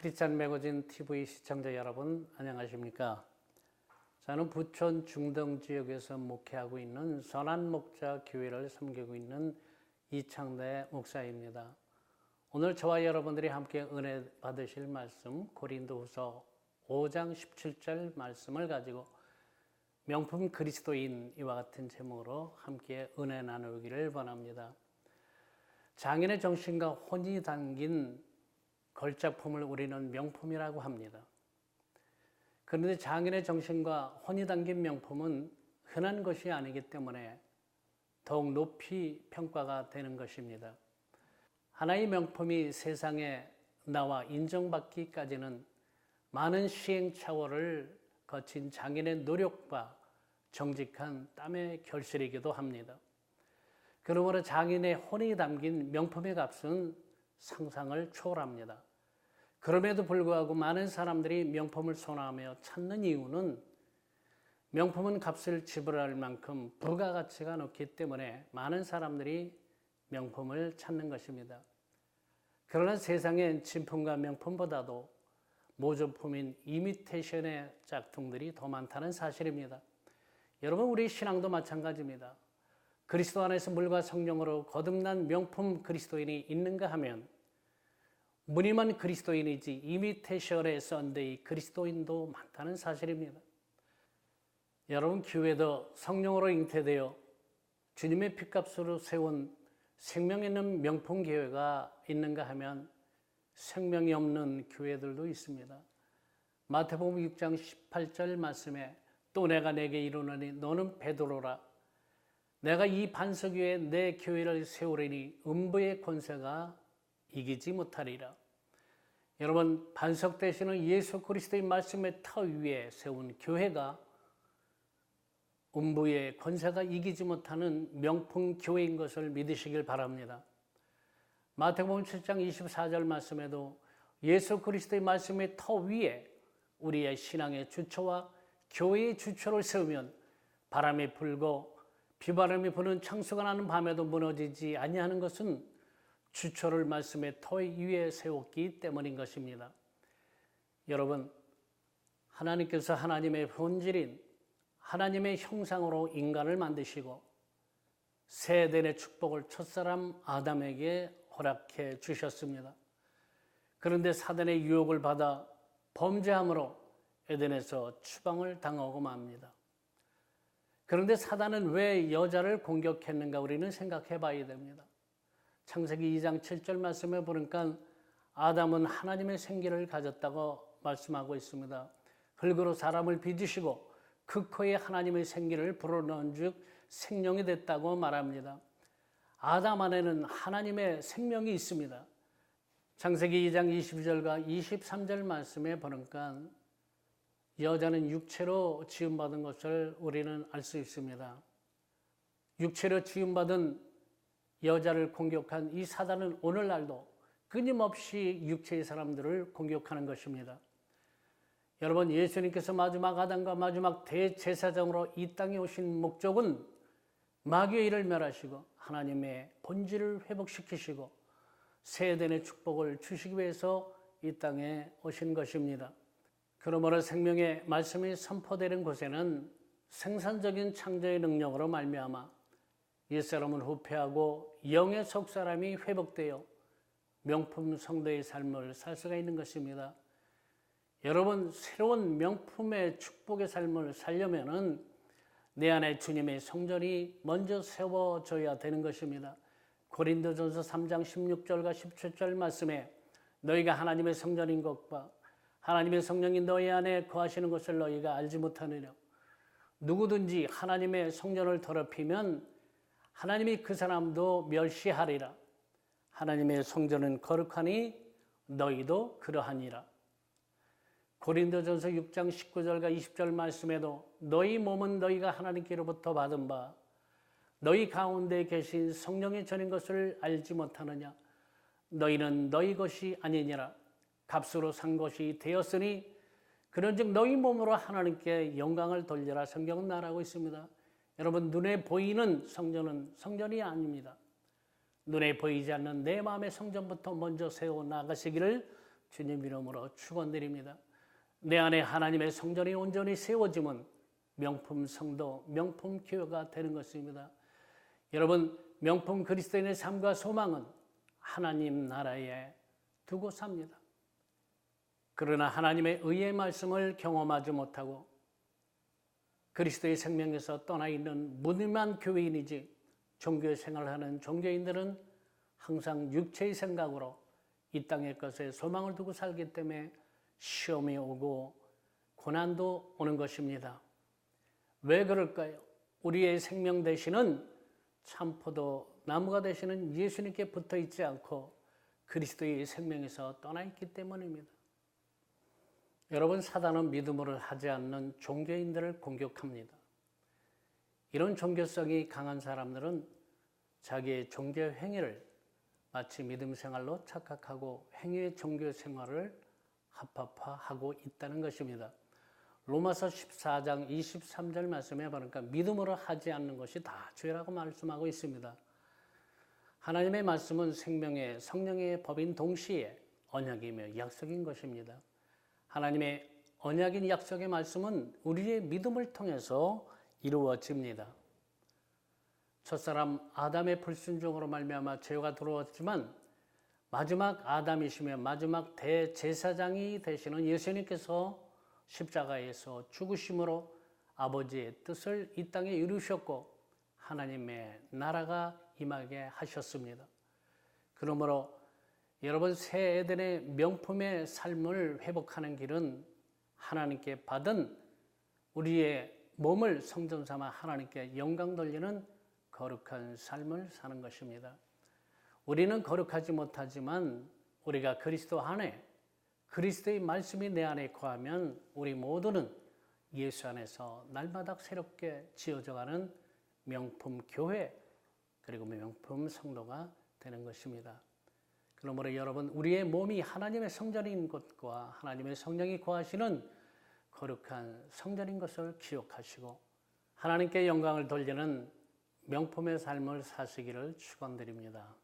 크리스찬 매거진 TV 시청자 여러분 안녕하십니까? 저는 부천 중동 지역에서 목회하고 있는 선한 목자 교회를 섬기고 있는 이창대 목사입니다. 오늘 저와 여러분들이 함께 은혜 받으실 말씀 고린도후서 5장 17절 말씀을 가지고 명품 그리스도인 이와 같은 제목으로 함께 은혜 나누기를 원합니다. 장인의 정신과 혼이 담긴 걸작품을 우리는 명품이라고 합니다. 그런데 장인의 정신과 혼이 담긴 명품은 흔한 것이 아니기 때문에 더욱 높이 평가가 되는 것입니다. 하나의 명품이 세상에 나와 인정받기까지는 많은 시행착오를 거친 장인의 노력과 정직한 땀의 결실이기도 합니다. 그러므로 장인의 혼이 담긴 명품의 값은 상상을 초월합니다. 그럼에도 불구하고 많은 사람들이 명품을 선호하며 찾는 이유는 명품은 값을 지불할 만큼 부가가치가 높기 때문에 많은 사람들이 명품을 찾는 것입니다. 그러나 세상엔 진품과 명품보다도 모조품인 이미테이션의 짝퉁들이 더 많다는 사실입니다. 여러분, 우리 신앙도 마찬가지입니다. 그리스도 안에서 물과 성령으로 거듭난 명품 그리스도인이 있는가 하면 무늬만 그리스도인이지 이미테이션의 썬데이 그리스도인도 많다는 사실입니다. 여러분, 교회도 성령으로 잉태되어 주님의 피값으로 세운 생명 있는 명품 교회가 있는가 하면 생명이 없는 교회들도 있습니다. 마태복음 6장 18절 말씀에 또 내가 내게 이르노니 너는 베드로라 내가 이 반석 위에 내 교회를 세우리니 음부의 권세가 이기지 못하리라. 여러분, 반석 되시는 예수 그리스도의 말씀의 터 위에 세운 교회가 음부의 권세가 이기지 못하는 명품 교회인 것을 믿으시길 바랍니다. 마태복음 7장 24절 말씀에도 예수 그리스도의 말씀의 터 위에 우리의 신앙의 주처와 교회의 주처를 세우면 바람이 불고 비바람이 부는 창수가 나는 밤에도 무너지지 아니하는 것은 주처를 말씀의 터 위에 세웠기 때문인 것입니다. 여러분, 하나님께서 하나님의 본질인 하나님의 형상으로 인간을 만드시고 새 에덴의 축복을 첫사람 아담에게 허락해 주셨습니다. 그런데 사단의 유혹을 받아 범죄함으로 에덴에서 추방을 당하고 맙니다. 그런데 사단은 왜 여자를 공격했는가 우리는 생각해 봐야 됩니다. 창세기 2장 7절 말씀에 보니까 아담은 하나님의 생기를 가졌다고 말씀하고 있습니다. 흙으로 사람을 빚으시고 그 코에 하나님의 생기를 불어넣은 즉 생명이 됐다고 말합니다. 아담 안에는 하나님의 생명이 있습니다. 창세기 2장 22절과 23절 말씀에 보니까 여자는 육체로 지음받은 것을 우리는 알 수 있습니다. 육체로 지음받은 여자를 공격한 이 사단은 오늘날도 끊임없이 육체의 사람들을 공격하는 것입니다. 여러분, 예수님께서 마지막 아담과 마지막 대제사장으로 이 땅에 오신 목적은 마귀의 일을 멸하시고 하나님의 본질을 회복시키시고 새 에덴의 축복을 주시기 위해서 이 땅에 오신 것입니다. 그러므로 생명의 말씀이 선포되는 곳에는 생산적인 창조의 능력으로 말미암아 옛사람은 후패하고 영의 속사람이 회복되어 명품 성도의 삶을 살 수가 있는 것입니다. 여러분, 새로운 명품의 축복의 삶을 살려면은 내 안에 주님의 성전이 먼저 세워져야 되는 것입니다. 고린도전서 3장 16절과 17절 말씀에 너희가 하나님의 성전인 것과 하나님의 성령이 너희 안에 거하시는 것을 너희가 알지 못하느냐. 누구든지 하나님의 성전을 더럽히면 하나님이 그 사람도 멸시하리라. 하나님의 성전은 거룩하니 너희도 그러하니라. 고린도전서 6장 19절과 20절 말씀에도 너희 몸은 너희가 하나님께로부터 받은 바 너희 가운데 계신 성령의 전인 것을 알지 못하느냐. 너희는 너희 것이 아니니라. 값으로 산 것이 되었으니 그런즉 너희 몸으로 하나님께 영광을 돌려라. 성경은 말하고 있습니다. 여러분, 눈에 보이는 성전은 성전이 아닙니다. 눈에 보이지 않는 내 마음의 성전부터 먼저 세워 나가시기를 주님 이름으로 축원드립니다. 내 안에 하나님의 성전이 온전히 세워지면 명품 성도, 명품 교회가 되는 것입니다. 여러분, 명품 그리스도인의 삶과 소망은 하나님 나라에 두고 삽니다. 그러나 하나님의 의의 말씀을 경험하지 못하고 그리스도의 생명에서 떠나 있는 무능한 교회인이지 종교 생활하는 종교인들은 항상 육체의 생각으로 이 땅의 것에 소망을 두고 살기 때문에 시험이 오고 고난도 오는 것입니다. 왜 그럴까요? 우리의 생명 되시는 참포도 나무가 되시는 예수님께 붙어 있지 않고 그리스도의 생명에서 떠나 있기 때문입니다. 여러분, 사단은 믿음으로 하지 않는 종교인들을 공격합니다. 이런 종교성이 강한 사람들은 자기의 종교 행위를 마치 믿음 생활로 착각하고 행위의 종교 생활을 합법화하고 있다는 것입니다. 로마서 14장 23절 말씀에 보니까 믿음으로 하지 않는 것이 다 죄라고 말씀하고 있습니다. 하나님의 말씀은 생명의 성령의 법인 동시에 언약이며 약속인 것입니다. 하나님의 언약인 약속의 말씀은 우리의 믿음을 통해서 이루어집니다. 첫사람 아담의 불순종으로 말미암아 죄가 들어왔지만 마지막 아담이시며 마지막 대제사장이 되시는 예수님께서 십자가에서 죽으심으로 아버지의 뜻을 이 땅에 이루셨고 하나님의 나라가 임하게 하셨습니다. 그러므로 여러분, 새 에덴의 명품의 삶을 회복하는 길은 하나님께 받은 우리의 몸을 성전 삼아 하나님께 영광 돌리는 거룩한 삶을 사는 것입니다. 우리는 거룩하지 못하지만 우리가 그리스도 안에 그리스도의 말씀이 내 안에 거하면 우리 모두는 예수 안에서 날마다 새롭게 지어져가는 명품 교회 그리고 명품 성도가 되는 것입니다. 그러므로 여러분, 우리의 몸이 하나님의 성전인 것과 하나님의 성령이 거하시는 거룩한 성전인 것을 기억하시고 하나님께 영광을 돌리는 명품의 삶을 사시기를 축원드립니다.